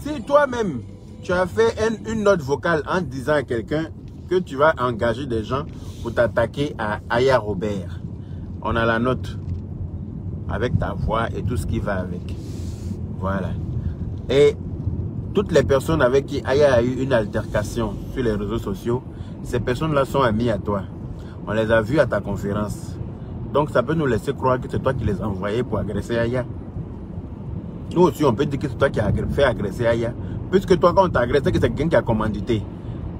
Si toi-même, tu as fait une note vocale en disant à quelqu'un que tu vas engager des gens pour t'attaquer à Aya Robert, on a la note avec ta voix et tout ce qui va avec. Voilà. Et toutes les personnes avec qui Aya a eu une altercation sur les réseaux sociaux, ces personnes-là sont amies à toi. On les a vues à ta conférence. Donc ça peut nous laisser croire que c'est toi qui les as envoyés pour agresser Aya. Nous aussi, on peut dire que c'est toi qui as fait agresser Aya. Puisque toi, quand on t'a agressé, c'est quelqu'un qui a commandité.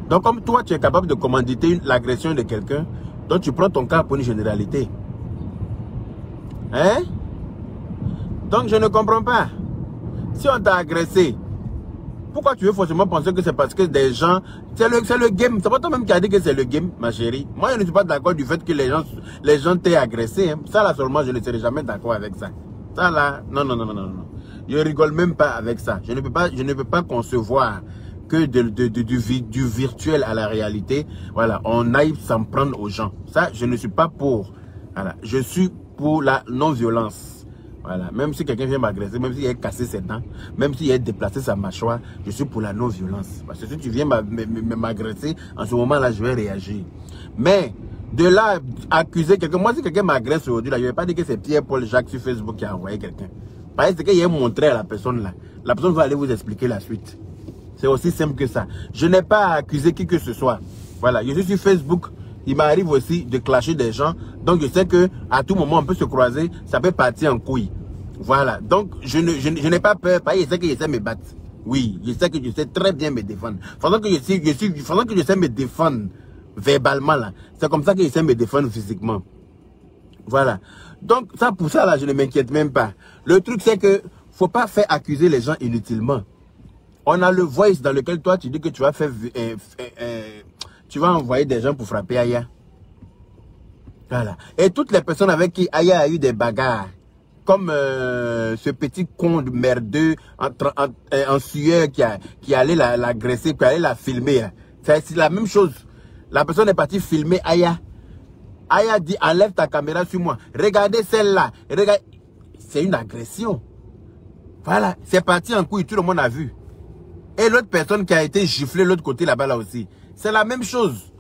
Donc comme toi, tu es capable de commanditer l'agression de quelqu'un, donc tu prends ton cas pour une généralité. Hein? Donc je ne comprends pas. Si on t'a agressé, pourquoi tu veux forcément penser que c'est parce que des gens... C'est le game. C'est pas toi-même qui a dit que c'est le game, ma chérie. Moi, je ne suis pas d'accord du fait que les gens t'aient agressé. Hein. Ça, là, seulement, je ne serai jamais d'accord avec ça. Ça, là, non, non, non, non, non, non. Je rigole même pas avec ça. Je ne peux pas concevoir que du virtuel à la réalité, voilà, on aille s'en prendre aux gens. Ça, je ne suis pas pour. Voilà. Je suis pour la non-violence. Voilà. Même si quelqu'un vient m'agresser, même s'il a cassé ses dents, même s'il a déplacé sa mâchoire, je suis pour la non-violence. Parce que si tu viens m'agresser, en ce moment-là, je vais réagir. Mais, de là, accuser quelqu'un, moi si quelqu'un m'agresse aujourd'hui, là, je ne vais pas dire que c'est Pierre-Paul Jacques sur Facebook qui a envoyé quelqu'un. Parce que qu'il a montré à la personne là. La personne va aller vous expliquer la suite. C'est aussi simple que ça. Je n'ai pas à accuser qui que ce soit. Voilà, je suis sur Facebook. Il m'arrive aussi de clasher des gens. Donc je sais que à tout moment on peut se croiser. Ça peut partir en couille. Voilà. Donc je n'ai pas peur. Parce que je sais que je sais me battre. Oui, je sais que je sais très bien me défendre. Pendant que je sais me défendre verbalement là. C'est comme ça que je sais me défendre physiquement. Voilà. Donc ça pour ça là je ne m'inquiète même pas. Le truc c'est que faut pas faire accuser les gens inutilement. On a le voice dans lequel toi tu dis que tu vas faire tu vas envoyer des gens pour frapper Aya. Voilà. Et toutes les personnes avec qui Aya a eu des bagarres, comme ce petit con merdeux en sueur qui allait l'agresser, qui allait la filmer. C'est la même chose. La personne est partie filmer Aya. Aya dit enlève ta caméra sur moi. Regardez celle-là. C'est une agression. Voilà. C'est parti en couille. Tout le monde a vu. Et l'autre personne qui a été giflée de l'autre côté là-bas là aussi. C'est la même chose.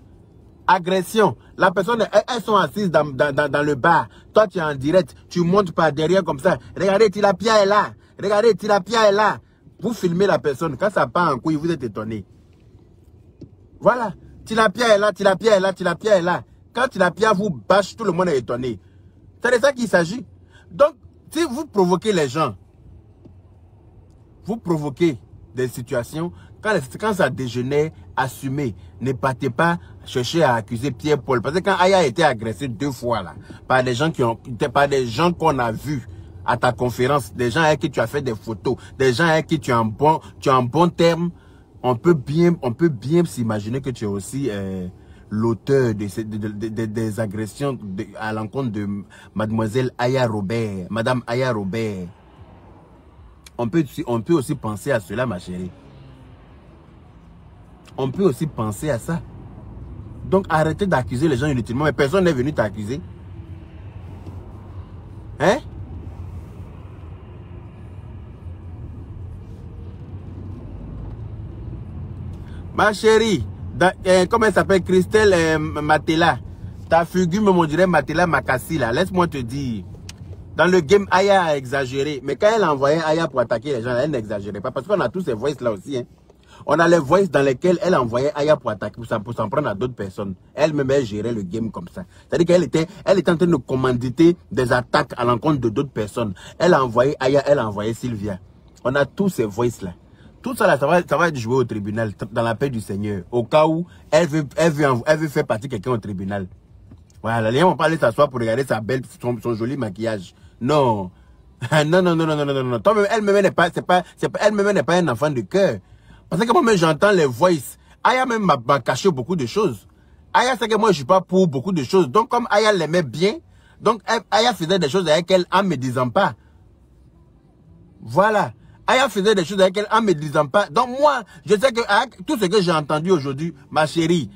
Agression. La personne, elles sont assises dans le bar. Toi, tu es en direct. Tu montes par derrière comme ça. Regardez, Tilapia est là. Regardez, Tilapia est là. Vous filmez la personne. Quand ça part en couille, vous êtes étonné. Voilà. Tilapia est là, Tilapia est là, Tilapia est là. Quand Tilapia vous bâche, tout le monde est étonné. C'est de ça qu'il s'agit. Donc, si vous provoquez les gens, vous provoquez des situations, quand ça dégénère, assumez. Ne partez pas chercher à accuser Pierre-Paul. Parce que quand Aya a été agressé 2 fois là, par des gens qu'on a vus à ta conférence, des gens avec qui tu as fait des photos, des gens avec qui tu as un bon terme, on peut bien s'imaginer que tu es aussi l'auteur des agressions à l'encontre de mademoiselle Aya Robert, madame Aya Robert. On peut aussi penser à cela, ma chérie. On peut aussi penser à ça. Donc, arrêtez d'accuser les gens inutilement. Mais personne n'est venu t'accuser. Hein? Ma chérie, comment elle s'appelle? Christelle Matela. Ta figure me dirait Matela Makassi là. Laisse-moi te dire. Dans le game, Aya a exagéré. Mais quand elle a envoyé Aya pour attaquer les gens, elle n'exagérait pas. Parce qu'on a tous ces voices là aussi. Hein. On a les voices dans lesquelles elle envoyait Aya pour attaquer, pour s'en prendre à d'autres personnes. Elle-même, elle gérait le game comme ça. C'est-à-dire qu'elle était en train de commanditer des attaques à l'encontre de d'autres personnes. Elle a envoyé Aya, elle a envoyé Sylvia. On a tous ces voices là. Tout ça là, ça va être joué au tribunal, dans la paix du Seigneur. Au cas où elle veut faire partie quelqu'un au tribunal. Voilà, les gens vont pas aller s'asseoir pour regarder son joli maquillage. Non. Non, non, non, non, non, non, non. Elle-même n'est pas un enfant de cœur. Parce que moi-même, j'entends les voices. Aya même m'a caché beaucoup de choses. Aya sait que moi, je suis pas pour beaucoup de choses. Donc, comme Aya l'aimait bien, donc Aya faisait des choses avec elle en me disant pas. Voilà. Aya faisait des choses avec elle en me disant pas. Donc, moi, je sais que avec tout ce que j'ai entendu aujourd'hui, ma chérie,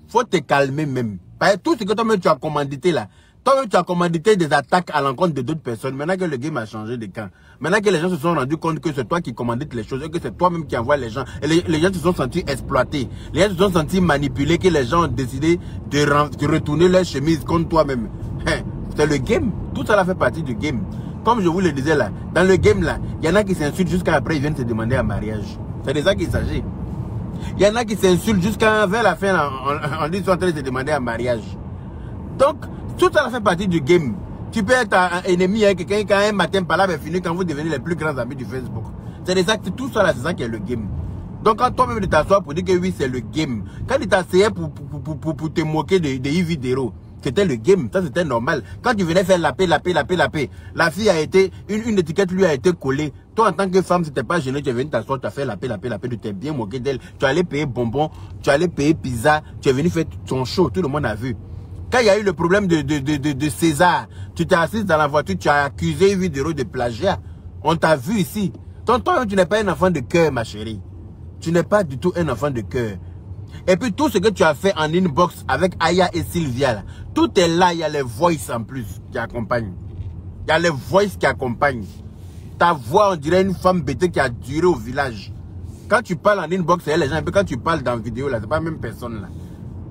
faut te calmer même. Tout ce que toi-même tu as commandité là, Toi-même, tu as commandité des attaques à l'encontre de d'autres personnes. Maintenant que le game a changé de camp. Maintenant que les gens se sont rendus compte que c'est toi qui commandites les choses et que c'est toi-même qui envoie les gens. Et les gens se sont sentis exploités. Les gens se sont sentis manipulés, que les gens ont décidé de retourner leur chemise contre toi-même. C'est le game. Tout ça là fait partie du game. Comme je vous le disais là, dans le game là, il y en a qui s'insultent jusqu'à après ils viennent se demander un mariage. C'est de ça qu'il s'agit. Il y en a qui s'insultent jusqu'à vers la fin, on dit qu'ils sont en train de se demander un mariage. Donc, tout ça fait partie du game. Tu peux être un ennemi avec quelqu'un qui un matin par là va finir quand vous devenez les plus grands amis du Facebook. C'est des actes, tout ça là, c'est ça qui est le game. Donc quand toi-même tu t'assois pour dire que oui, c'est le game. Quand il t'asseyait pour te moquer de Yves Dero, c'était le game, ça c'était normal. Quand tu venais faire la paix, la fille a été, une étiquette lui a été collée. Toi en tant que femme, c'était pas gêné, tu es venu t'asseoir, tu as fait la paix, tu t'es bien moqué d'elle. Tu allais payer bonbons, tu allais payer pizza, tu es venu faire ton show, tout le monde a vu. Quand il y a eu le problème de César, tu t'es assise dans la voiture, tu as accusé Yves Dero de plagiat. On t'a vu ici. Toi, tu n'es pas un enfant de cœur, ma chérie. Tu n'es pas du tout un enfant de cœur. Et puis tout ce que tu as fait en inbox avec Aya et Sylvia, là, tout est là, il y a les voices en plus qui accompagnent. Il y a les voices qui accompagnent. Ta voix, on dirait une femme bêtée qui a duré au village. Quand tu parles en inbox, c'est les gens, et puis quand tu parles dans la vidéo, là, c'est pas la même personne là.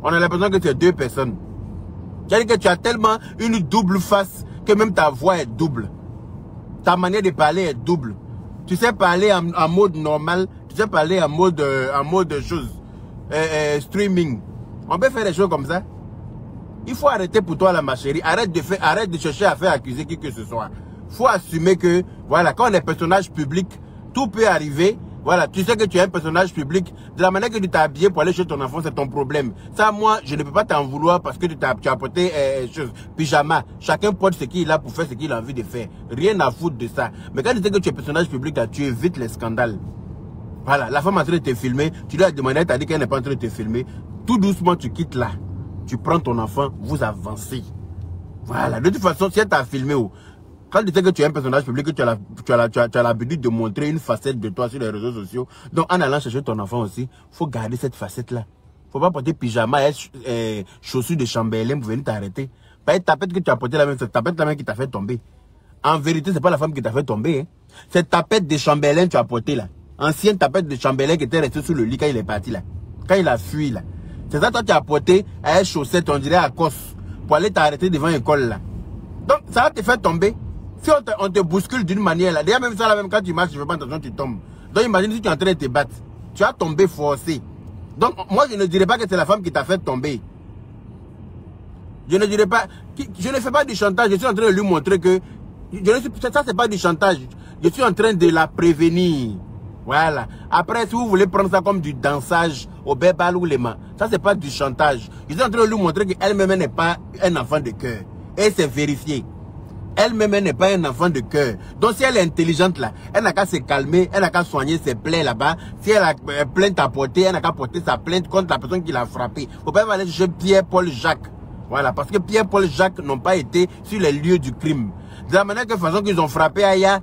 On a l'impression que tu es deux personnes. C'est-à-dire que tu as tellement une double face que même ta voix est double. Ta manière de parler est double. Tu sais parler en mode normal, tu sais parler en mode chose. Streaming. On peut faire des choses comme ça. Il faut arrêter pour toi là, ma chérie. Arrête de chercher à faire accuser qui que ce soit. Faut assumer que, voilà, quand on est personnage public, tout peut arriver. Voilà, tu sais que tu es un personnage public. De la manière que tu t'es habillé pour aller chez ton enfant, c'est ton problème. Ça, moi, je ne peux pas t'en vouloir parce que tu as porté pyjama. Chacun porte ce qu'il a pour faire ce qu'il a envie de faire. Rien à foutre de ça. Mais quand tu sais que tu es personnage public, là, tu évites les scandales. Voilà, la femme est en train de te filmer. Tu lui as demandé, elle t'a dit qu'elle n'est pas en train de te filmer. Tout doucement, tu quittes là. Tu prends ton enfant, vous avancez. Voilà, de toute façon, si elle t'a filmé, quand tu sais que tu es un personnage public, que tu as l'habitude de montrer une facette de toi sur les réseaux sociaux, donc en allant chercher ton enfant aussi, il faut garder cette facette-là. Il ne faut pas porter pyjama et chaussures de chambellan pour venir t'arrêter. Pas être tapette que tu as porté la même, c'est tapette la même qui t'a fait tomber. En vérité, c'est pas la femme qui t'a fait tomber. Hein. C'est tapette de chambellan que tu as porté là. Ancienne tapette de chambellan qui était restée sous le lit quand il est parti là. Quand il a fui là. C'est ça, toi, tu as porté à chaussette, on dirait à Cos, pour aller t'arrêter devant l'école là. Donc, ça va te faire tomber. Si on te bouscule d'une manière là, déjà même ça là, même quand tu marches, tu fais pas attention, tu tombes. Donc, imagine si tu es en train de te battre. Tu as tombé forcé. Donc, moi, je ne dirais pas que c'est la femme qui t'a fait tomber. Je ne dirais pas, je ne fais pas du chantage, je suis en train de lui montrer que, ça c'est pas du chantage. Je suis en train de la prévenir. Voilà. Après, si vous voulez prendre ça comme du dansage au bébal ou les mains, ça c'est pas du chantage. Je suis en train de lui montrer qu'elle-même n'est pas un enfant de cœur. Et c'est vérifié. Elle-même n'est pas un enfant de cœur. Donc si elle est intelligente là, elle n'a qu'à se calmer, elle n'a qu'à soigner ses plaies là-bas. Si elle a plainte à porter, elle n'a qu'à porter sa plainte contre la personne qui l'a frappé. Faut pas aller chercher Pierre, Paul, Jacques. Voilà, parce que Pierre, Paul, Jacques n'ont pas été sur les lieux du crime. De la manière que façon qu'ils ont frappé Aya,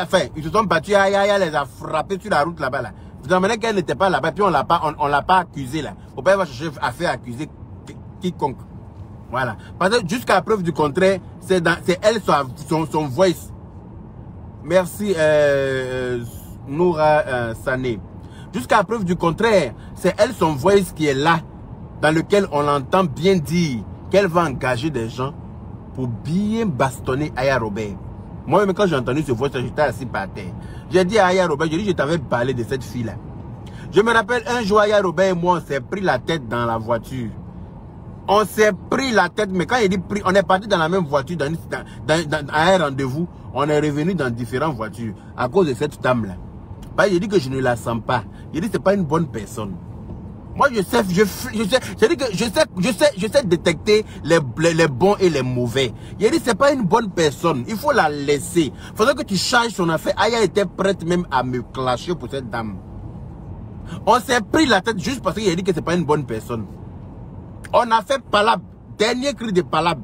enfin, ils se sont battus, Aya les a frappés sur la route là-bas là. De la manière qu'elle n'était pas là-bas, puis on l'a pas accusé là. Faut pas chercher à faire accuser quiconque. Voilà. Parce que jusqu'à la preuve du contraire, c'est elle son voice. Merci Noura Sané. Jusqu'à la preuve du contraire, c'est elle son voice qui est là, dans lequel on l'entend bien dire qu'elle va engager des gens pour bien bastonner Aya Robert. Moi-même, quand j'ai entendu ce voix, j'étais assis par terre. J'ai dit à Aya Robert, j'ai dit, je t'avais parlé de cette fille-là. Je me rappelle, un jour, Aya Robert et moi, on s'est pris la tête dans la voiture. On s'est pris la tête, mais quand il dit pris, on est parti dans la même voiture, à un rendez-vous. On est revenu dans différentes voitures à cause de cette dame-là. J'ai dit que je ne la sens pas. J'ai dit que ce n'est pas une bonne personne. Moi, je sais détecter les bons et les mauvais. J'ai dit que ce n'est pas une bonne personne. Il faut la laisser. Il faudrait que tu changes son affaire. Aya était prête même à me clasher pour cette dame. On s'est pris la tête juste parce qu'il a dit que ce n'est pas une bonne personne. On a fait palabre. Dernier cri de palabre.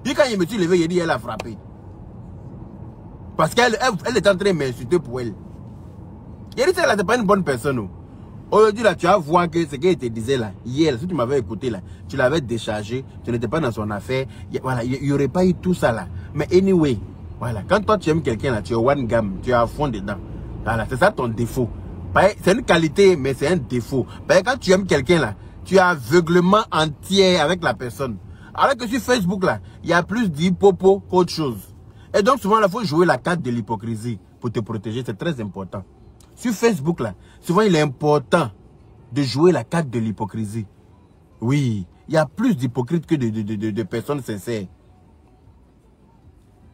Puis quand il me suis levé, il a dit qu'elle a frappé. Parce qu'elle était en train de m'insulter pour elle. Il a dit que ce n'est pas une bonne personne. Aujourd'hui, là, tu vas voir que ce qu'il te disait là, hier, si tu m'avais écouté là, tu l'avais déchargé, tu n'étais pas dans son affaire, voilà, il n'y aurait pas eu tout ça là. Mais anyway, voilà, quand toi tu aimes quelqu'un là, tu es one gamme, tu es à fond dedans. Voilà, c'est ça ton défaut. C'est une qualité, mais c'est un défaut. Quand tu aimes quelqu'un là, tu es aveuglement entier avec la personne. Alors que sur Facebook là, il y a plus d'hippopo qu'autre chose. Et donc souvent, il faut jouer la carte de l'hypocrisie pour te protéger, c'est très important. Sur Facebook, là, souvent, il est important de jouer la carte de l'hypocrisie. Oui, il y a plus d'hypocrites que de personnes sincères.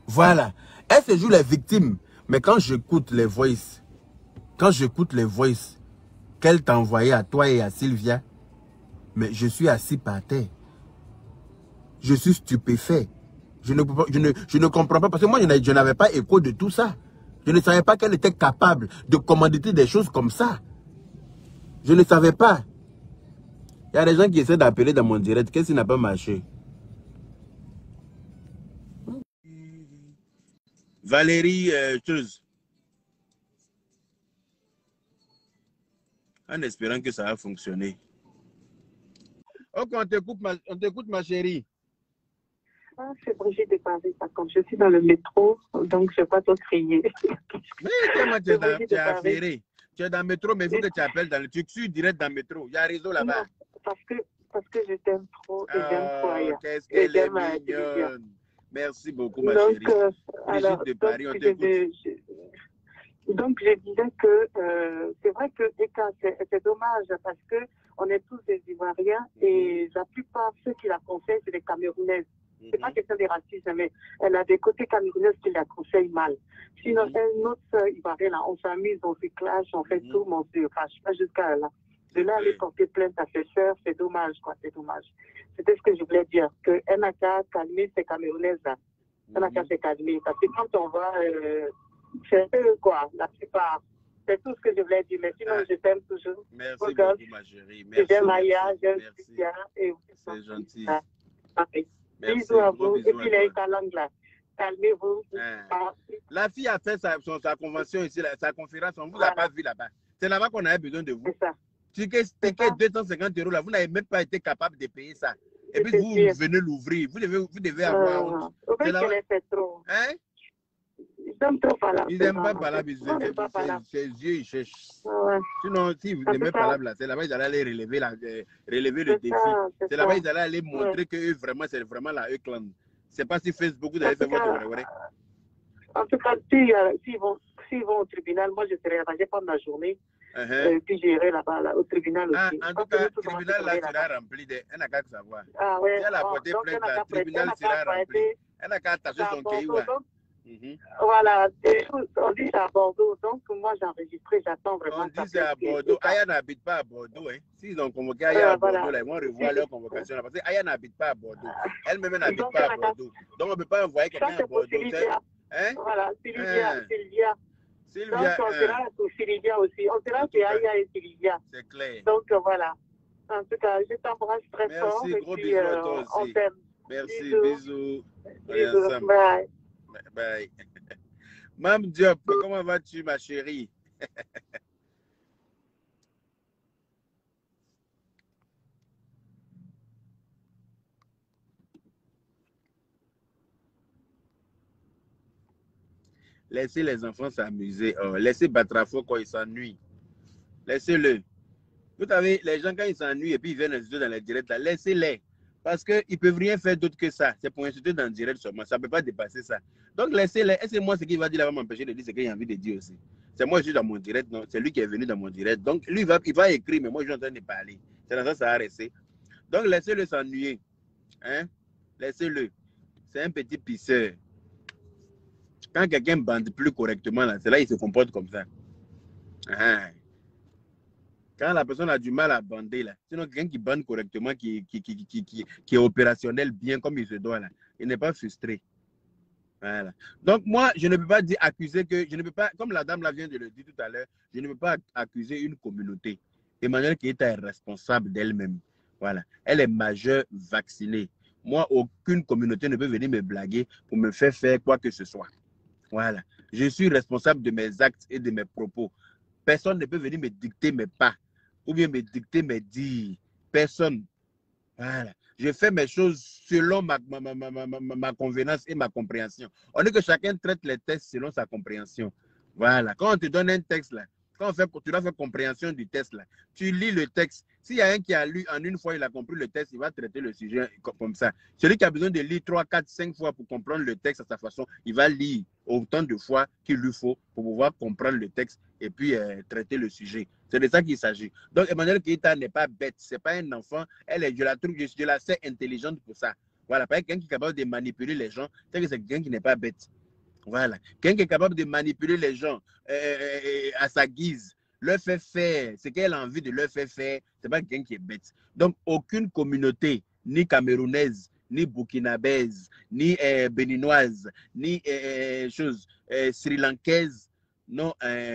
Voilà. Elle se joue les victimes. Mais quand j'écoute les voices, qu'elle t'a envoyé à toi et à Sylvia, mais je suis assis par terre. Je suis stupéfait. Je ne comprends pas parce que moi, je n'avais pas écho de tout ça. Je ne savais pas qu'elle était capable de commanditer des choses comme ça. Je ne savais pas. Il y a des gens qui essaient d'appeler dans mon direct. Qu'est-ce qui n'a pas marché? Valérie, chose. En espérant que ça va fonctionner. Ok, on t'écoute ma chérie. Ah, c'est Brigitte de Paris, par contre. Je suis dans le métro, donc je ne vais pas trop crier. Mais comment tu es affairé? Tu es dans le métro, mais il faut que tu appelles dans le... Tu suis direct dans le métro. Il y a un réseau là-bas. Non, parce que je t'aime trop et j'aime toi. Qu'est-ce qu'elle est mignonne. Merci beaucoup, ma chérie. Brigitte de Paris, on t'écoute. Donc, je disais que c'est vrai que c'est dommage parce que on est tous des Ivoiriens et la plupart, ceux qui la conseillent, c'est des Camerounaises. C'est pas question de racisme, mais elle a des côtés camerounaises qui la conseillent mal. Sinon, notre sœur ivoirienne, là, on s'amuse, on se clash, on fait tout, mais on se fâche pas jusqu'à là. De là, aller porter plainte à ses sœurs, c'est dommage, quoi, c'est dommage. C'était ce que je voulais dire, qu'elle n'a qu'à calmer ces Camerounaises, là. Elle n'a qu'à se calmer. Parce que quand on voit, c'est un peu, quoi, la plupart. C'est tout ce que je voulais dire, mais sinon, je t'aime toujours. Merci beaucoup, ma chérie. Merci. J'aime Maya, j'aime Cynthia. C'est gentil. Parfait. Merci, bisous à vous. Et puis, les langues là. Calmez-vous. La fille a fait sa convention ici, sa conférence. On ne vous a pas vu là-bas. C'est là-bas qu'on avait besoin de vous. C'est ça. Ticket 250 €, là, vous n'avez même pas été capable de payer ça. Et puis, vous venez l'ouvrir. Vous devez avoir honte. C'est là trop. Hein? Ils sont trop palables. Ils n'aiment pas palables. Ses yeux, ils cherchent. Sinon, si vous n'aimez palables, là, c'est là-bas qu'ils allaient aller relever le défi. C'est là-bas qu'ils allaient aller montrer que eux, vraiment, c'est vraiment la E-clan. C'est pas si Facebook, vous avez fait votre vrai. En tout cas, s'ils vont au tribunal, moi, je serai arrangé pendant la journée. Puis j'irai là-bas, au tribunal aussi. En tout cas, le tribunal là sera rempli de... Elle n'a qu'à savoir. Si elle a porté plainte, le tribunal sera rempli. Elle n'a qu'à attacher son caillou. Voilà, on dit c'est à Bordeaux, donc moi j'ai enregistré, j'attends vraiment. On dit c'est à Bordeaux. Aya n'habite pas à Bordeaux. Hein. S'ils ont convoqué Aya à Bordeaux, là, ils vont revoir leur convocation. Là, parce que Aya n'habite pas à Bordeaux. Elle-même n'habite pas à Bordeaux. Donc on ne peut pas envoyer quelqu'un à Bordeaux. Hein? Voilà, Sylvia. Donc on sera pour Sylvia aussi. On sera pour Aya et Sylvia. C'est clair. Donc voilà. En tout cas, je t'embrasse très fort. Merci, gros bisous à toi aussi. On t'aime. Merci, bisous. Bisous, bye. Bye. Mam Diop, comment vas-tu, ma chérie? Laissez les enfants s'amuser. Oh, laissez Batrafo quand ils s'ennuient. Laissez-le. Vous savez, les gens, quand ils s'ennuient et puis ils viennent insulter dans les directs, laissez-les. Parce qu'ils ne peuvent rien faire d'autre que ça. C'est pour insulter dans le direct seulement. Ça ne peut pas dépasser ça. Donc, laissez-les. Et c'est moi ce qu'il va dire là va m'empêcher de dire ce qu'il a envie de dire aussi. C'est moi, je suis dans mon direct. Non, c'est lui qui est venu dans mon direct. Donc, lui, il va écrire, mais moi, je suis en train de parler. C'est dans ça, ça a resté. Donc, laissez-le s'ennuyer. Hein? Laissez-le. C'est un petit pisseur. Quand quelqu'un bande plus correctement, c'est là qu'il se comporte comme ça. Ah. Quand la personne a du mal à bander, là, sinon quelqu'un qui bande correctement, qui est opérationnel bien comme il se doit, là, il n'est pas frustré. Voilà. Donc moi, je ne peux pas dire accuser que, je ne peux pas, comme la dame là vient de le dire tout à l'heure, je ne peux pas accuser une communauté. Emmanuel Keïta est responsable d'elle-même. Voilà. Elle est majeure vaccinée. Moi, aucune communauté ne peut venir me blaguer pour me faire quoi que ce soit. Voilà. Je suis responsable de mes actes et de mes propos. Personne ne peut venir me dicter mes pas. ou bien me dicter mes dires. Personne. Voilà. Je fais mes choses selon ma convenance et ma compréhension. On dit que chacun traite les textes selon sa compréhension. Voilà. Quand on te donne un texte là, quand tu dois faire compréhension du texte là, tu lis le texte. S'il y a un qui a lu en une fois, il a compris le texte, il va traiter le sujet comme ça. Celui qui a besoin de lire 3, 4, 5 fois pour comprendre le texte à sa façon, il va lire autant de fois qu'il lui faut pour pouvoir comprendre le texte et puis traiter le sujet. C'est de ça qu'il s'agit. Donc, Emmanuel Keïta n'est pas bête. Ce n'est pas un enfant. Je la sais intelligente pour ça. Voilà. Pas quelqu'un qui est capable de manipuler les gens. C'est quelqu'un qui n'est pas bête. Voilà. Quelqu'un qui est capable de manipuler les gens à sa guise, leur fait faire ce qu'elle a envie de leur faire faire. Ce n'est pas quelqu'un qui est bête. Donc, aucune communauté, ni camerounaise, ni burkinabèse, ni béninoise, ni sri-lankaise, non,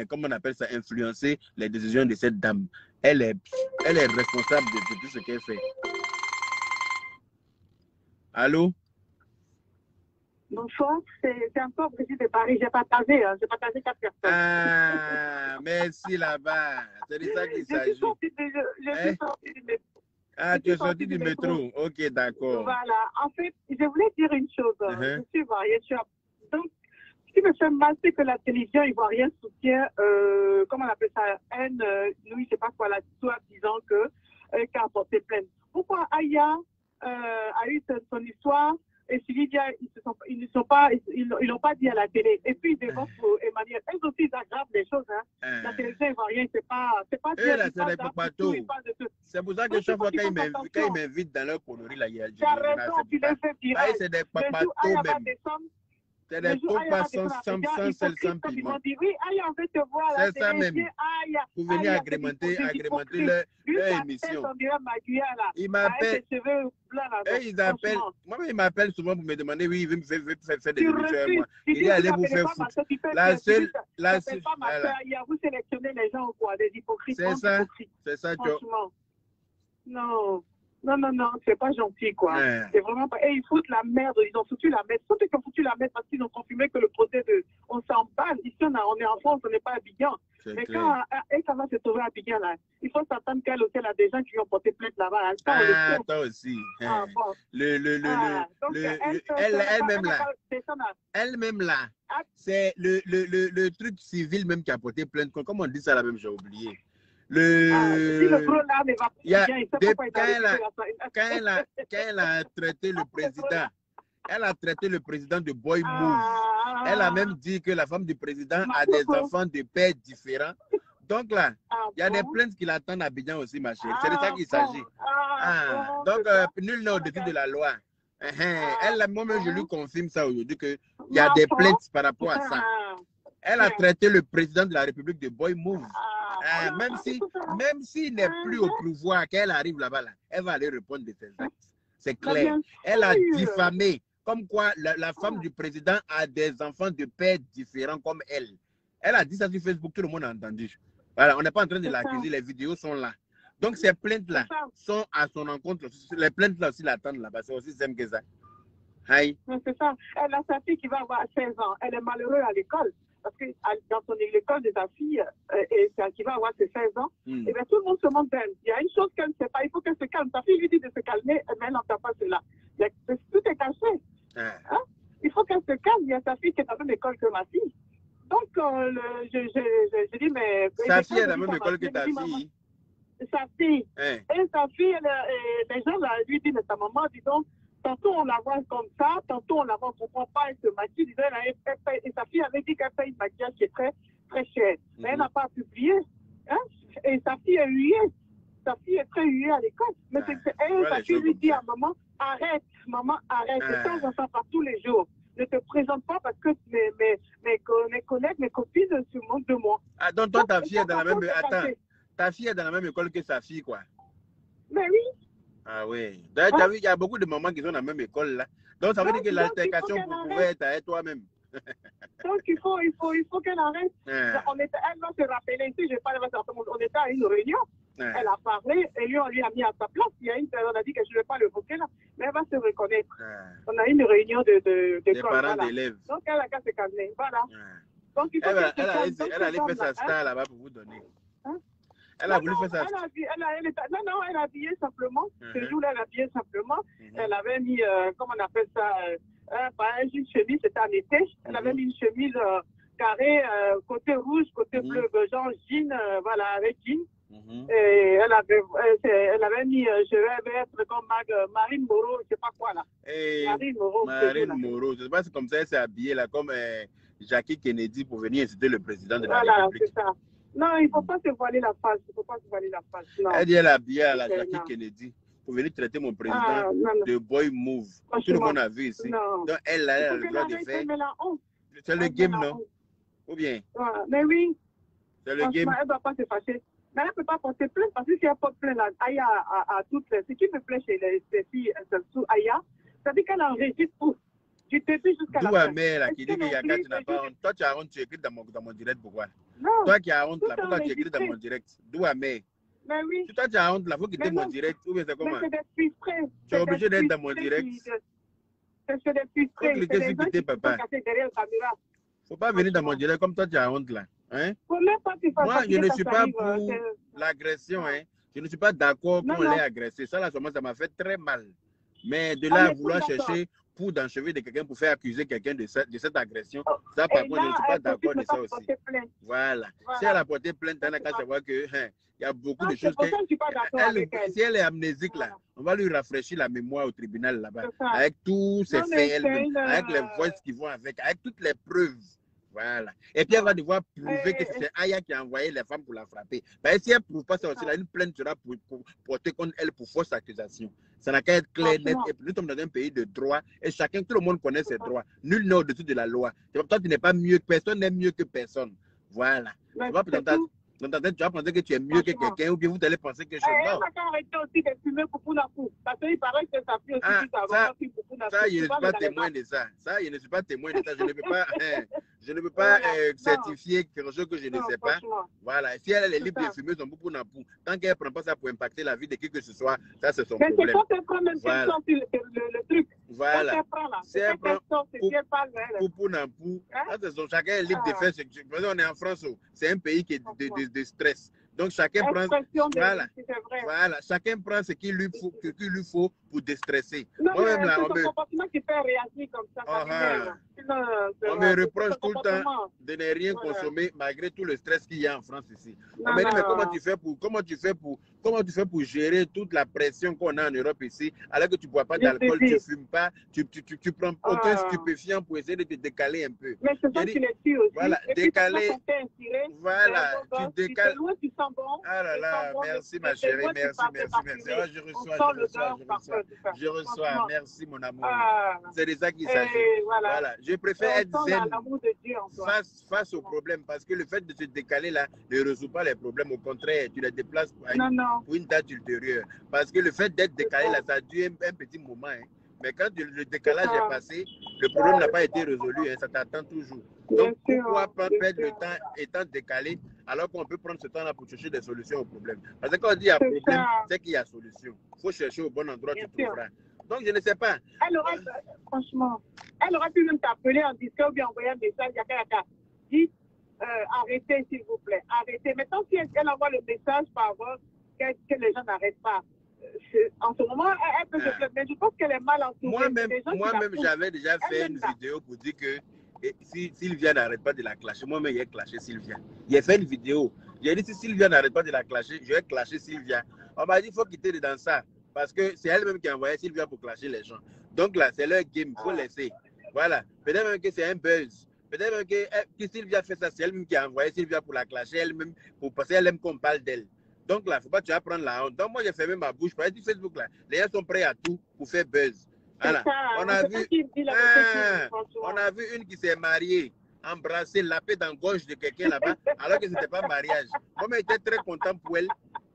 comment on appelle ça, influencer les décisions de cette dame. Elle est responsable de tout ce qu'elle fait. Allô? Bonsoir, c'est encore Brigitte de Paris. J'ai partagé 4 personnes. Ah, merci là-bas. C'est de ça qu'il s'agit. Je suis sortie du métro. Ah, tu es sorti du métro. Ok, d'accord. Voilà. En fait, je voulais dire une chose. Je suis mariée. Donc, ce qui me fait mal, c'est que la télévision ivoirienne soutient, comment on appelle ça, nous, je ne sais pas quoi, la histoire disant qu'elle a porté plainte. Pourquoi Aya a eu son histoire et Sylvia, ils n'ont pas dit à la télé. Et puis, devant Emmanuel, elles aussi, ils aggravent les choses. Hein. La télévision ivoirienne, c'est pas c'est pour ça que chaque fois qu'ils m'invitent dans leur connerie, là, il y a c'est des papatos même. C'est des papas sans piment. C'est ça même. Pour venir agrémenter leur émission. Ils m'appellent. Moi, ils m'appellent souvent pour me demander, oui, il veut me faire des émissions avec moi. Il dit, allez vous faire foutre. Vous sélectionnez les gens, quoi, des hypocrites. C'est ça, franchement. Non, c'est pas gentil, quoi. C'est vraiment pas. Et ils foutent la merde, ils ont foutu la merde. Surtout qu'ils ont foutu la merde parce qu'ils ont confirmé que le procès on s'emballe. Ici, on est en France, on n'est pas à Abidjan. Mais quand ça va se trouver à Abidjan, là, il faut s'attendre qu'elle aussi, elle a des gens qui ont porté plainte là-bas. Toi aussi. Bon. Elle-même là, c'est le truc civil même qui a porté plainte. Comment on dit ça là-même, j'ai oublié. Quand elle a traité le président, elle a traité le président de boy move. Elle a même dit que la femme du président a des enfants de pères différents. Donc là, il y a des plaintes qui l'attendent à Abidjan aussi, ma chérie. C'est de ça qu'il s'agit. Donc, nul n'est au-dessus de la loi. Moi-même, je lui confirme ça aujourd'hui, qu'il y a des plaintes par rapport à ça. Elle a traité le président de la République de boy move. Même s'il n'est plus au pouvoir, qu'elle arrive là-bas, elle va aller répondre de ses actes. C'est clair. Elle a diffamé, comme quoi la femme du président a des enfants de pères différents comme elle. Elle a dit ça sur Facebook, tout le monde a entendu. Voilà, on n'est pas en train de l'accuser, les vidéos sont là. Donc ces plaintes-là sont à son encontre. Les plaintes-là aussi l'attendent là-bas, c'est aussi simple que ça. C'est ça. Elle a sa fille qui va avoir 16 ans. Elle est malheureuse à l'école. Parce que dans l'école de sa fille, qui va avoir ses 16 ans, et bien, tout le monde se montre d'elle. Il y a une chose qu'elle ne sait pas, il faut qu'elle se calme. Sa fille lui dit de se calmer, mais elle n'entend pas cela. Tout est caché. Il faut qu'elle se calme. Il y a sa fille qui est dans la même école que ma fille. Donc, je dis, mais... Sa fille est dans la même école que ta fille? Sa fille. Et sa fille, les gens lui disent, mais ta maman, dis donc, tantôt on la voit comme ça, tantôt on la voit, on ne comprend pas, elle se maquille. Et sa fille avait dit qu'elle fait une maquillage qui est très, très cher. Mais elle n'a pas publié. Et sa fille est huée. Sa fille est très huée à l'école. Mais sa fille lui dit à maman, arrête, de temps en temps, pas tous les jours. Ne te présente pas parce que mes collègues, mes copines se moquent de moi. Donc toi, ta fille est dans la même... Attends, ta fille est dans la même école que sa fille, quoi. Mais oui. Ah oui. D'ailleurs, tu as vu, il y a beaucoup de mamans qui sont dans la même école, là. Donc ça veut dire que l'altercation pouvait être avec toi-même. Donc il faut qu'elle arrête. Elle va se rappeler ici, on était à une réunion. Elle a parlé et on lui a mis à sa place. Il y a une personne qui a dit que je ne vais pas le voter là, mais elle va se reconnaître. On a une réunion de parents d'élèves. Donc elle a qu'à se calmer. Voilà. Donc il faut elle allait faire sa star là-bas pour vous donner. Elle a voulu faire ça. Non, elle a habillé simplement. Ce jour-là, elle a habillé simplement. Elle avait mis, comment on appelle ça, une chemise, c'était en été. Elle avait mis une chemise carrée, côté rouge, côté bleu, genre jean, voilà, avec jean. Et elle avait mis, je vais être comme Marine Moreau, je sais pas quoi là. Marine Moreau, je sais pas si comme ça elle s'est habillée là, comme Jackie Kennedy pour venir inciter le président de la République. C'est ça. Non, il ne faut pas se voiler la face. Non. Elle dit elle est habillée à la Jackie Kennedy pour venir traiter mon président de boy move. Tout le monde a vu ici. Non. Donc elle a le droit de faire. C'est le game, non? Ou bien? Mais oui. C'est le game. Elle ne doit pas se fâcher. Mais elle ne peut pas porter plainte parce que si elle porte plainte Aya à toutes les... Ce qui me plaît chez les filles, sous Aya, ça dit qu'elle enregistre tout. Du début jusqu'à la fin. D'où la mère qui dit qu'il y a quand tu n'as pas honte. Toi, tu as honte, tu écris dans mon direct, pourquoi? Non. Toi qui as honte là, pourquoi tu écris dans mon direct? D'où la mère? Mais oui. Si toi tu as honte là, il faut quitter mon direct. Ou bien c'est comment? Mais c'est des frustrés. Tu es obligé d'être dans mon direct. C'est des frustrés. Faut cliquer sur quitter, papa. Faut pas venir dans mon direct comme toi tu as honte là. Hein? Moi, je ne suis pas pour l'agression. Hein? Je ne suis pas d'accord qu'on l'ait agressé. Ça, là, ça m'a fait très mal. Mais de là à vouloir chercher pour dans le cheveu de quelqu'un pour faire accuser quelqu'un de cette agression, ça, par contre, je ne suis pas d'accord de ça aussi. Voilà. Si elle a porté plainte, on a qu'à savoir que il y a beaucoup de choses si elle est amnésique là, on va lui rafraîchir la mémoire au tribunal là-bas. Avec tous ses faits elle-même, avec les voix qui vont avec toutes les preuves. Voilà. Et puis elle va devoir prouver que c'est Aya qui a envoyé les femmes pour la frapper. Ben, si elle ne prouve pas ça aussi, là, une plainte sera portée contre elle pour fausse accusation. Ça n'a qu'à être clair, net. Et puis, nous sommes dans un pays de droit et tout le monde connaît ses droits. Nul n'est au-dessus de la loi. Toi, tu n'es pas mieux que personne, n'est mieux que personne. Voilà. Dans ta tête, tu vas penser que tu es mieux que quelqu'un ou bien vous allez penser que je suis mort. Elle a arrêté aussi de fumer Poupounapou. Parce qu'il paraît que ça fait aussi ça, je ne suis pas témoin de ça. Ça, je ne suis pas témoin de ça. Je ne peux pas certifier quelque chose que je ne sais pas. Voilà. Si elle est libre de fumer son Poupounapou, tant qu'elle ne prend pas ça pour impacter la vie de qui que ce soit, ça c'est son problème. Mais c'est quand elle prend même le truc. Voilà. Si elle prend Poupounapou, chacun est libre de faire ce que on est en France. C'est un pays qui est de stress. Donc chacun prend chacun prend ce qu'il lui faut pour déstresser. Moi-même là, on me reproche tout le temps de ne rien consommer malgré tout le stress qu'il y a en France ici. On me dit mais comment tu fais pour gérer toute la pression qu'on a en Europe ici, alors que tu ne bois pas d'alcool, tu ne fumes pas, tu prends aucun stupéfiant pour essayer de te décaler un peu. Mais c'est ça qui les tue aussi. Voilà, décaler. Voilà, tu décales. Bon, ah là là, merci ma chérie, merci. Oh, je reçois, merci mon amour. C'est de ça qu'il s'agit. Voilà. Je préfère être zen face au problème parce que le fait de se décaler là ne résout pas les problèmes. Au contraire, tu les déplaces pour une date ultérieure. Parce que le fait d'être décalé là, ça dure un petit moment. Hein. Mais quand le décalage est passé, le problème n'a pas été résolu, hein, ça t'attend toujours. Donc, pourquoi pas perdre le temps étant décalé alors qu'on peut prendre ce temps-là pour chercher des solutions au problème? Parce que quand on dit il y a problème, c'est qu'il y a solution. Il faut chercher au bon endroit, tu trouveras. Donc, je ne sais pas. Franchement, elle aurait pu même t'appeler en disant ou bien envoyer un message, dit arrêtez s'il vous plaît, arrêtez. Mais tant qu'elle envoie le message par rapport que les gens n'arrêtent pas. En ce moment, elle peut se plaindre, mais je pense qu'elle est mal entourée. Moi-même, j'avais déjà fait une vidéo pour dire que si Sylvia n'arrête pas de la clasher, moi-même, j'ai clashé Sylvia. J'ai fait une vidéo. J'ai dit si Sylvia n'arrête pas de la clasher, je vais clasher Sylvia. On m'a dit il faut quitter dans ça parce que c'est elle-même qui a envoyé Sylvia pour clasher les gens. Donc là, c'est leur game, il faut laisser. Voilà. Peut-être même que c'est un buzz. Peut-être même que Sylvia fait ça, c'est elle-même qui a envoyé Sylvia pour la clasher elle-même, parce qu'elle aime qu'on parle d'elle. Donc là, il ne faut pas que tu vas prendre la honte. Donc moi, j'ai fermé ma bouche. Parce que sur Facebook, là, les gens sont prêts à tout pour faire buzz. Voilà. On a vu une qui s'est mariée, embrassée, lapée dans la gorge de quelqu'un là-bas, alors que ce n'était pas mariage. Moi, j'étais très content pour elle,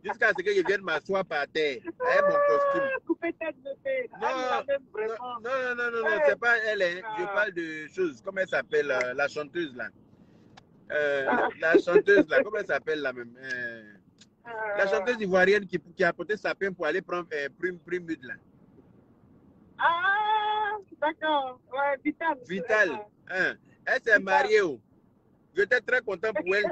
jusqu'à ce que je vienne m'asseoir par terre avec mon costume. Non, c'est pas elle. Hein. Je parle de choses. Comment elle s'appelle, la chanteuse là? La chanteuse là, comment elle s'appelle là même? La chanteuse ivoirienne qui a porté sa peine pour aller prendre prime là. Ah, d'accord. Ouais, Vital. Hein. Elle s'est mariée. J'étais très content pour elle.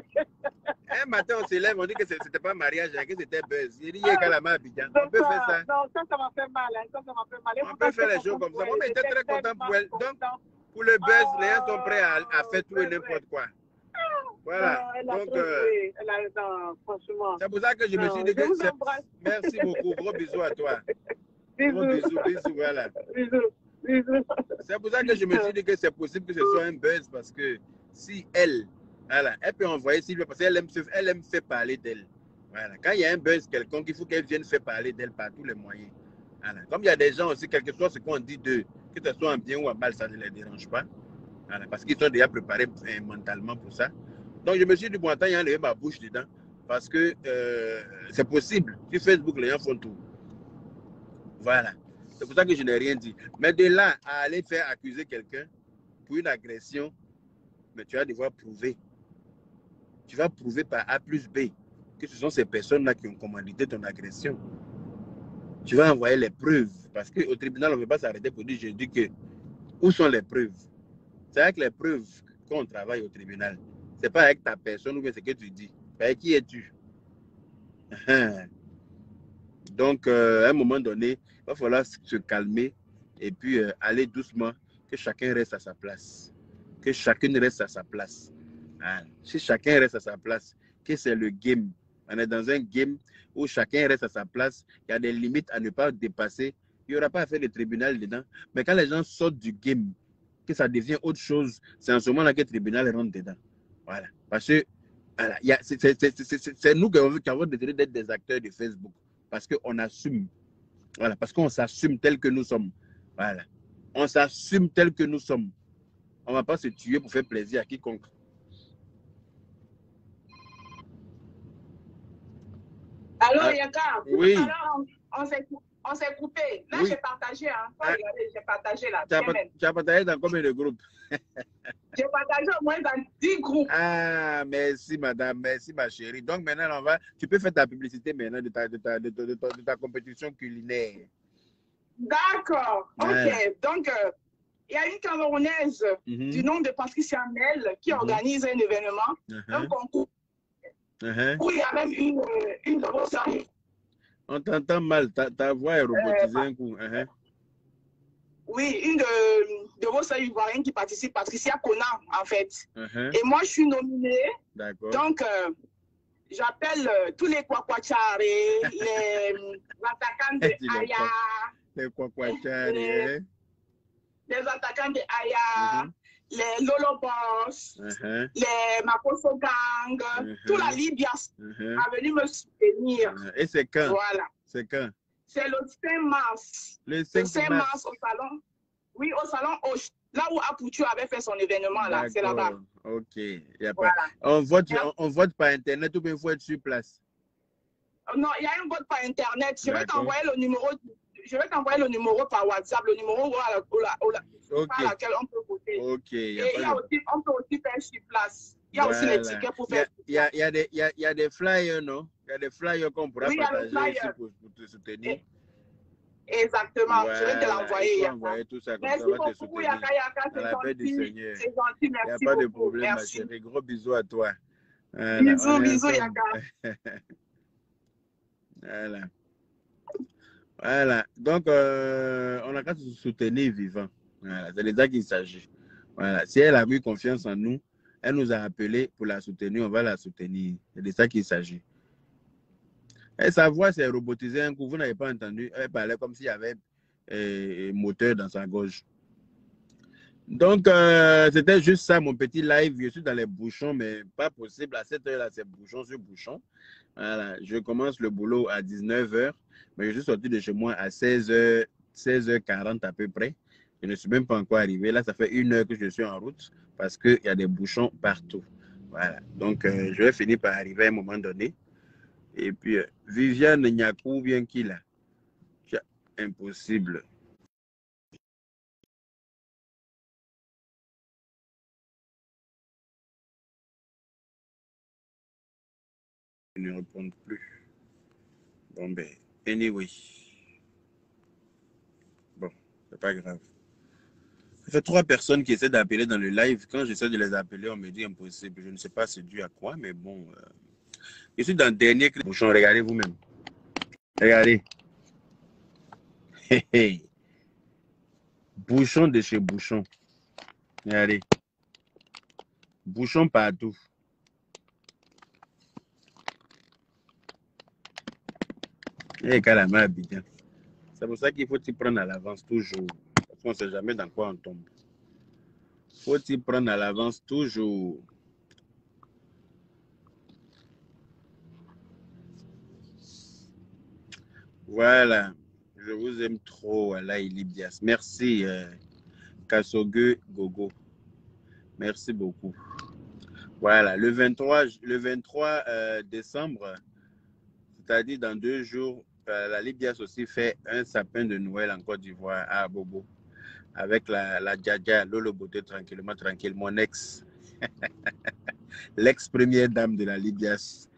Un matin, on s'élève, on dit que c'était pas mariage, que c'était buzz. Il dit, il y a qu'à la main à Abidjan. On peut faire ça. Non, ça m'a fait mal. Hein. Ça m'a fait mal. On peut faire les choses comme ça. Moi, j'étais très content pour elle. Donc, pour le buzz, les gens sont prêts à faire tout et n'importe quoi. Voilà. Non, donc, non, franchement. c'est pour ça que je me suis dit que merci beaucoup. Gros bisous à toi. Gros bisous, voilà. Bisous. C'est pour ça que je me suis dit que c'est possible que ce soit un buzz parce que si elle, voilà, elle peut envoyer Sylvia parce qu'elle aime faire parler d'elle. Voilà. Quand il y a un buzz quelconque, il faut qu'elle vienne faire parler d'elle par tous les moyens. Voilà. Comme il y a des gens aussi, quel que soit ce qu'on dit d'eux, que ce soit en bien ou en mal, ça ne les dérange pas. Voilà. Parce qu'ils sont déjà préparés mentalement pour ça. Donc je me suis dit, bon, attends, il y a enlevé ma bouche dedans. Parce que c'est possible. Sur Facebook, les gens font tout. Voilà. C'est pour ça que je n'ai rien dit. Mais de là à aller faire accuser quelqu'un pour une agression, mais tu vas devoir prouver. Tu vas prouver par A plus B que ce sont ces personnes-là qui ont commandité ton agression. Tu vas envoyer les preuves. Parce qu'au tribunal, on ne peut pas s'arrêter pour dire, je dis que, où sont les preuves? C'est avec les preuves qu'on travaille au tribunal. Ce n'est pas avec ta personne ou bien ce que tu dis. Avec qui es-tu? Donc, à un moment donné, il va falloir se calmer et puis aller doucement, que chacun reste à sa place. Que chacune reste à sa place. Hein? Si chacun reste à sa place, que c'est le game. On est dans un game où chacun reste à sa place. Il y a des limites à ne pas dépasser. Il n'y aura pas à faire de tribunal dedans. Mais quand les gens sortent du game, que ça devient autre chose, c'est en ce moment-là que le tribunal rentre dedans. Voilà. Parce que voilà, c'est nous qui avons décidé d'être des acteurs de Facebook. Parce qu'on assume. Voilà, parce qu'on s'assume tel que nous sommes. Voilà. On s'assume tel que nous sommes. On ne va pas se tuer pour faire plaisir à quiconque. Alors, Yaka, oui. Alors, on s'est coupé. Là, oui. J'ai partagé. Hein. Regardez, j'ai partagé là. Tu as partagé dans combien de groupes? J'ai partagé au moins dans 10 groupes. Ah, merci madame, merci ma chérie. Donc maintenant, tu peux faire ta publicité maintenant de ta compétition culinaire. D'accord, ok. Donc, il y a une Camerounaise du nom de Patricia Mel qui organise un événement, un concours. Où il y a même une de vos amis. On t'entend mal, ta voix est robotisée un coup. Oui, une de vos sœurs ivoiriennes qui participe, Patricia Conan, en fait. Et moi, je suis nominée. D'accord. Donc, j'appelle tous les Kwakwachari, les attaquants de Aya. Les Kwakwachari. Les attaquants de Aya, les Lolo Boss, les Makoso Gang, toute la Libye a venu me soutenir. Et c'est quand? Voilà. C'est quand? C'est le 5 mars. Le 5 mars au salon. Oui, au salon Hoche. Là où Apoutu avait fait son événement, là, c'est là-bas. Ok. Voilà. On vote par Internet ou bien il faut être sur place? Non, il y a un vote par Internet. Je vais t'envoyer le numéro. Je vais t'envoyer le numéro par WhatsApp, le numéro par laquelle on peut voter. Ok. On peut aussi faire sur place. Il y a aussi les tickets pour faire. Il y a des flyers, non? Il y a des flyers qu'on pourra partager ici pour te soutenir. Exactement. Voilà, je vais te l'envoyer. Envoyer tout ça comme merci ça, on va te beaucoup, soutenir. Yaka, à la paix du Seigneur. C'est gentil, merci. Il n'y a pas de problème, merci. ma chérie. Gros bisous à toi. Voilà, bisous, Yaka. Voilà. Donc, on a qu'à se soutenir vivant. Voilà. C'est de ça qu'il s'agit. Voilà. Si elle a eu confiance en nous, elle nous a appelés pour la soutenir, on va la soutenir. C'est de ça qu'il s'agit. Et sa voix s'est robotisée un coup. Vous n'avez pas entendu. Elle parlait comme s'il y avait un moteur dans sa gorge. Donc, c'était juste ça, mon petit live. Je suis dans les bouchons, mais pas possible. À cette heure-là, c'est bouchon sur bouchon. Voilà. Je commence le boulot à 19 h, mais je suis sorti de chez moi à 16h40 à peu près. Je ne suis même pas encore arrivé. Là, ça fait 1 heure que je suis en route parce qu'il y a des bouchons partout. Voilà. Donc, je vais finir par arriver à un moment donné. Et puis, Viviane Nyakou, bien qu'il a. Impossible. Ils ne répondent plus. Bon, ben, anyway. Bon, c'est pas grave. Ça fait 3 personnes qui essaient d'appeler dans le live. Quand j'essaie de les appeler, on me dit impossible. Je ne sais pas c'est dû à quoi, mais bon. Je suis dans le dernier bouchon. Regardez vous-même. Regardez. Hey, hey. Bouchon de chez Bouchon. Regardez. Bouchon partout. Et calamar bien. C'est pour ça qu'il faut s'y prendre à l'avance toujours. Parce qu'on ne sait jamais dans quoi on tombe. Faut s'y prendre à l'avance toujours. Voilà. Je vous aime trop, Allah Ilibias. Merci, Kasogue Gogo. Merci beaucoup. Voilà. Le 23 décembre, c'est-à-dire dans 2 jours, la Libias aussi fait un sapin de Noël en Côte d'Ivoire à Bobo. Avec la Djadja, Lolo Beauté, tranquillement, tranquille. Mon ex, l'ex-première dame de la Libias,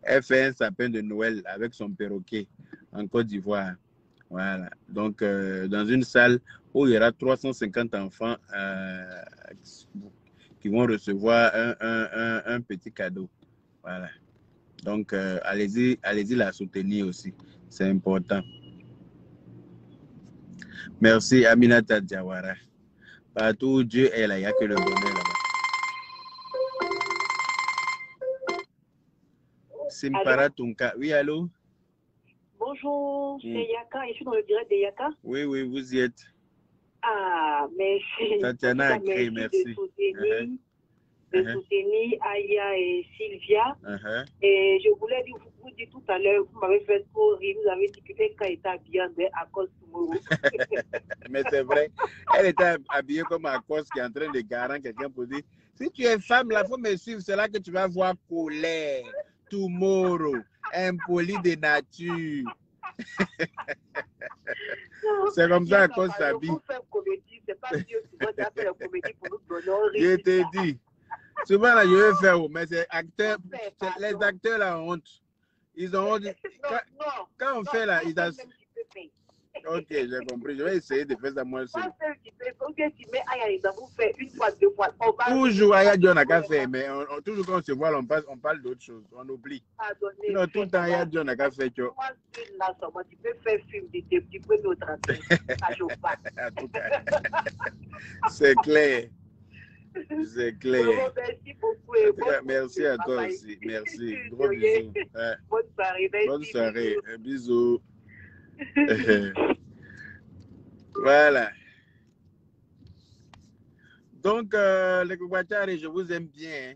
elle fait un sapin de Noël avec son perroquet en Côte d'Ivoire. Voilà. Donc, dans une salle où il y aura 350 enfants qui vont recevoir un petit cadeau. Voilà. Donc, allez-y la soutenir aussi. C'est important. Merci, Aminata Diawara. Partout où Dieu est là, il n'y a que le bonheur là-bas. Simpara Tunka. Oui, allô? Bonjour, c'est Yaka. Je suis dans le direct de Yaka. Oui, oui, vous y êtes. Ah, merci. Tatiana a créé, merci. De soutenir Aya et Sylvia. Et je voulais vous dire tout à l'heure, vous m'avez fait trop rire. Vous avez dit que Eka était habillée à cause de moi. Mais c'est vrai. Elle était habillée comme à cause qui est en train de garer quelqu'un pour dire si tu es femme, là, il faut me suivre. C'est là que tu vas voir colère, tomorrow, impoli de nature. C'est comme ça à cause s'habille. C'est pas Dieu qui doit faire la comédie pour nous donner. Je t'ai dit. Souvent, là, je vais faire, mais les acteurs, là, ont honte. Ils ont honte. Quand on fait, là, ils ont... Ok, j'ai compris. Je vais essayer de faire ça moi aussi. Toujours, Aya John n'a qu'à faire, mais toujours quand on se voit, on parle d'autre chose. On oublie. Non, tout le temps, Aya John n'a qu'à faire. Tu peux faire film, tu peux nous traiter. C'est clair. C'est clair. Merci beaucoup. Merci à toi aussi. Merci. Gros bisous. Bonne soirée. Bonne soirée. Bisous. Voilà. Donc, les Koukwachari, je vous aime bien,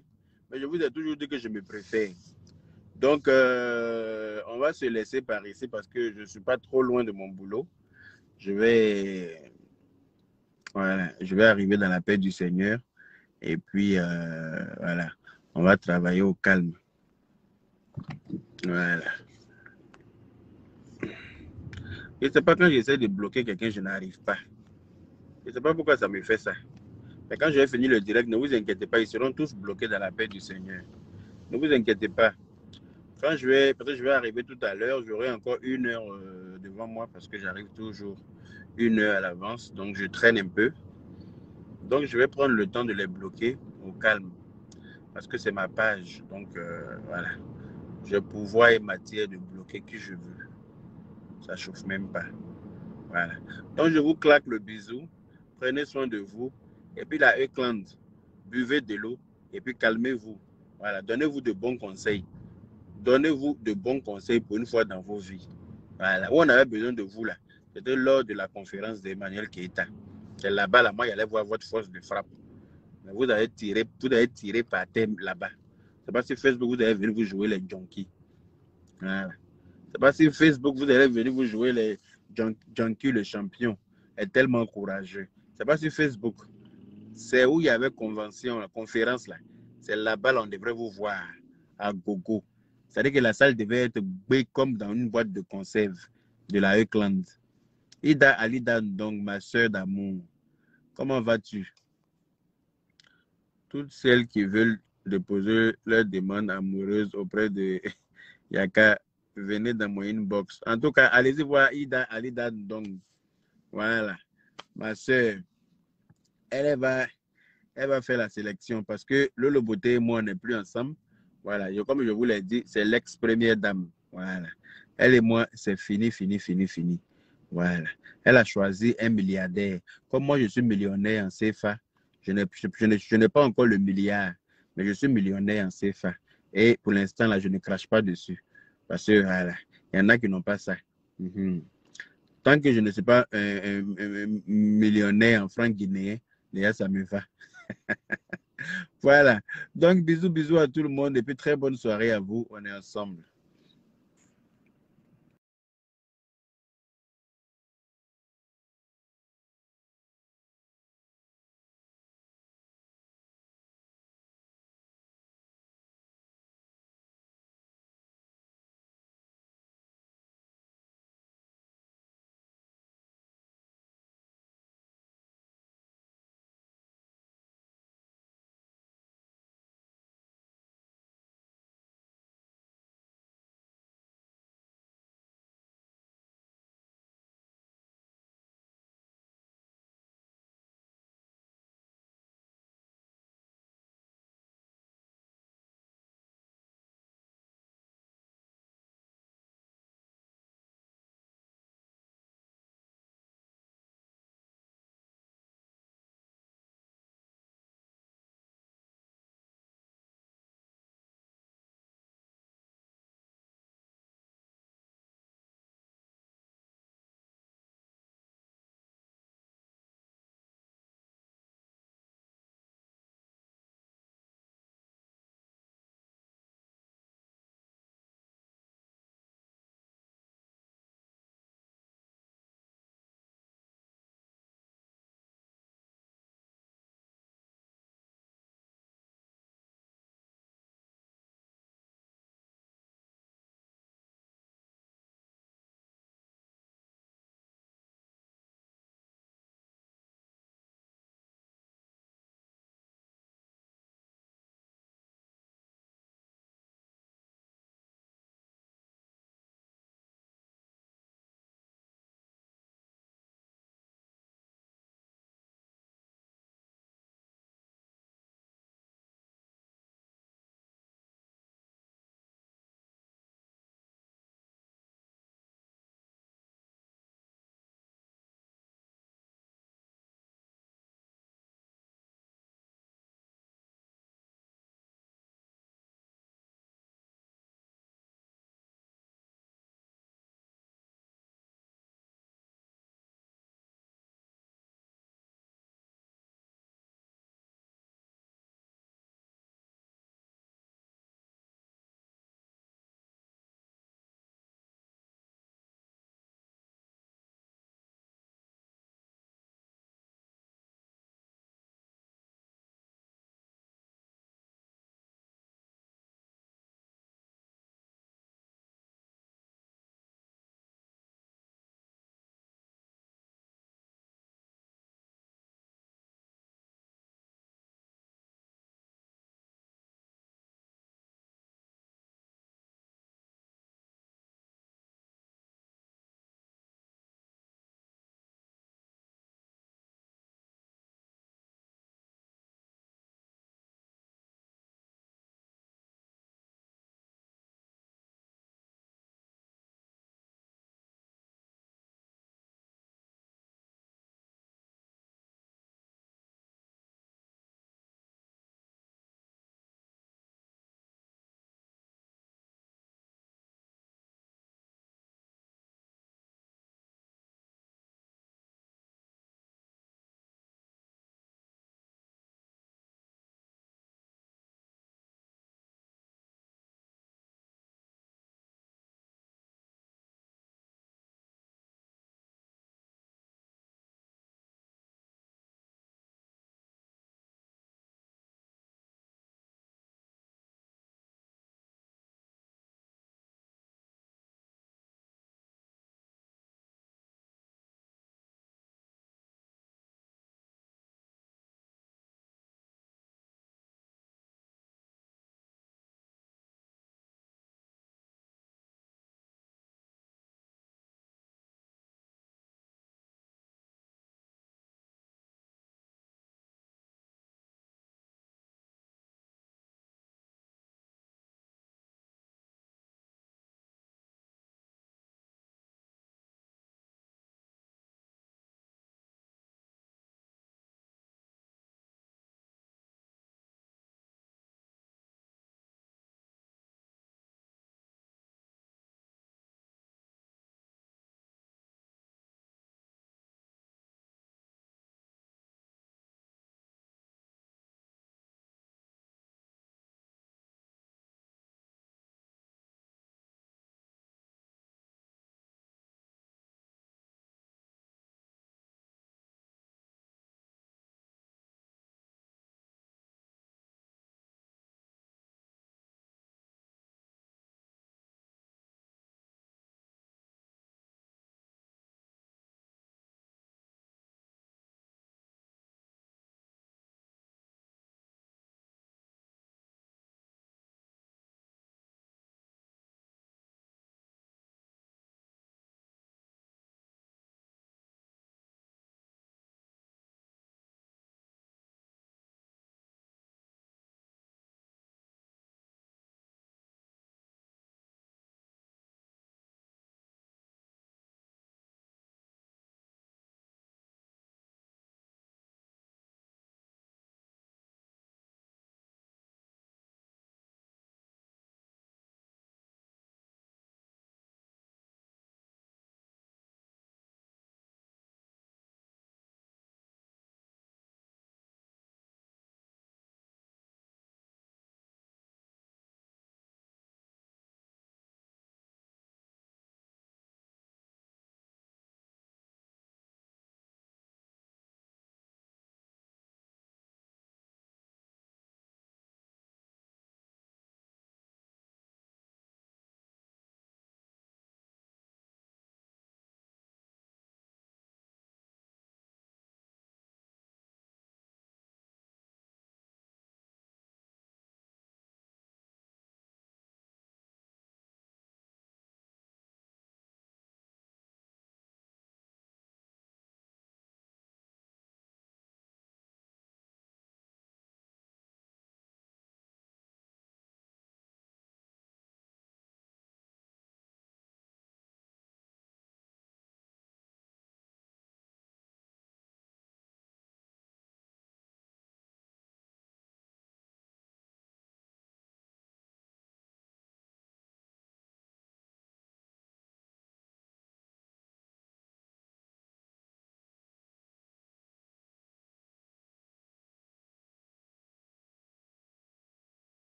mais je vous ai toujours dit que je me préfère. Donc, on va se laisser par ici parce que je ne suis pas trop loin de mon boulot. Je vais arriver dans la paix du Seigneur. Et puis, voilà, on va travailler au calme. Voilà. Je ne sais pas, quand j'essaie de bloquer quelqu'un, je n'arrive pas. Je ne sais pas pourquoi ça me fait ça. Mais quand je vais finir le direct, ne vous inquiétez pas, ils seront tous bloqués dans la paix du Seigneur. Ne vous inquiétez pas. Quand peut-être je vais arriver tout à l'heure, j'aurai encore 1 heure devant moi parce que j'arrive toujours 1 heure à l'avance. Donc, je traîne un peu. Donc, je vais prendre le temps de les bloquer au calme parce que c'est ma page. Donc, voilà. J'ai pouvoir et matière de bloquer qui je veux. Ça ne chauffe même pas. Voilà. Donc, je vous claque le bisou. Prenez soin de vous. Et puis, la Eukland, buvez de l'eau et puis calmez-vous. Voilà. Donnez-vous de bons conseils. Donnez-vous de bons conseils pour une fois dans vos vies. Voilà. Où on avait besoin de vous, là, c'était lors de la conférence d'Emmanuel Keïta. C'est là-bas, là, moi, il allait voir votre force de frappe. Mais vous avez tiré par terre là-bas. C'est pas sur Facebook, vous allez venir vous jouer les junkies. Voilà. C'est pas sur Facebook, vous allez venir vous jouer les junkies, le champion. Est tellement courageux. C'est pas sur Facebook. C'est où il y avait convention, la conférence là. C'est là-bas, là, on devrait vous voir à gogo. C'est-à-dire que la salle devait être comme dans une boîte de conserve de la Eukland. Ida Alida, donc ma soeur d'amour. Comment vas-tu? Toutes celles qui veulent déposer leur demande amoureuse auprès de Yaka, venez dans mon inbox. En tout cas, allez-y voir Ida Alida, donc. Voilà. Ma soeur. elle va faire la sélection parce que Lolo Beauté et moi, on n'est plus ensemble. Voilà, comme je vous l'ai dit, c'est l'ex-première dame. Voilà. Elle et moi, c'est fini. Voilà. Elle a choisi un milliardaire. Comme moi, je suis millionnaire en CFA, je n'ai pas encore le milliard, mais je suis millionnaire en CFA. Et pour l'instant, là, je ne crache pas dessus. Parce que, voilà, il y en a qui n'ont pas ça. Tant que je ne suis pas un millionnaire en francs guinéens, déjà, ça me va. Voilà. Donc, bisous à tout le monde et puis très bonne soirée à vous. On est ensemble.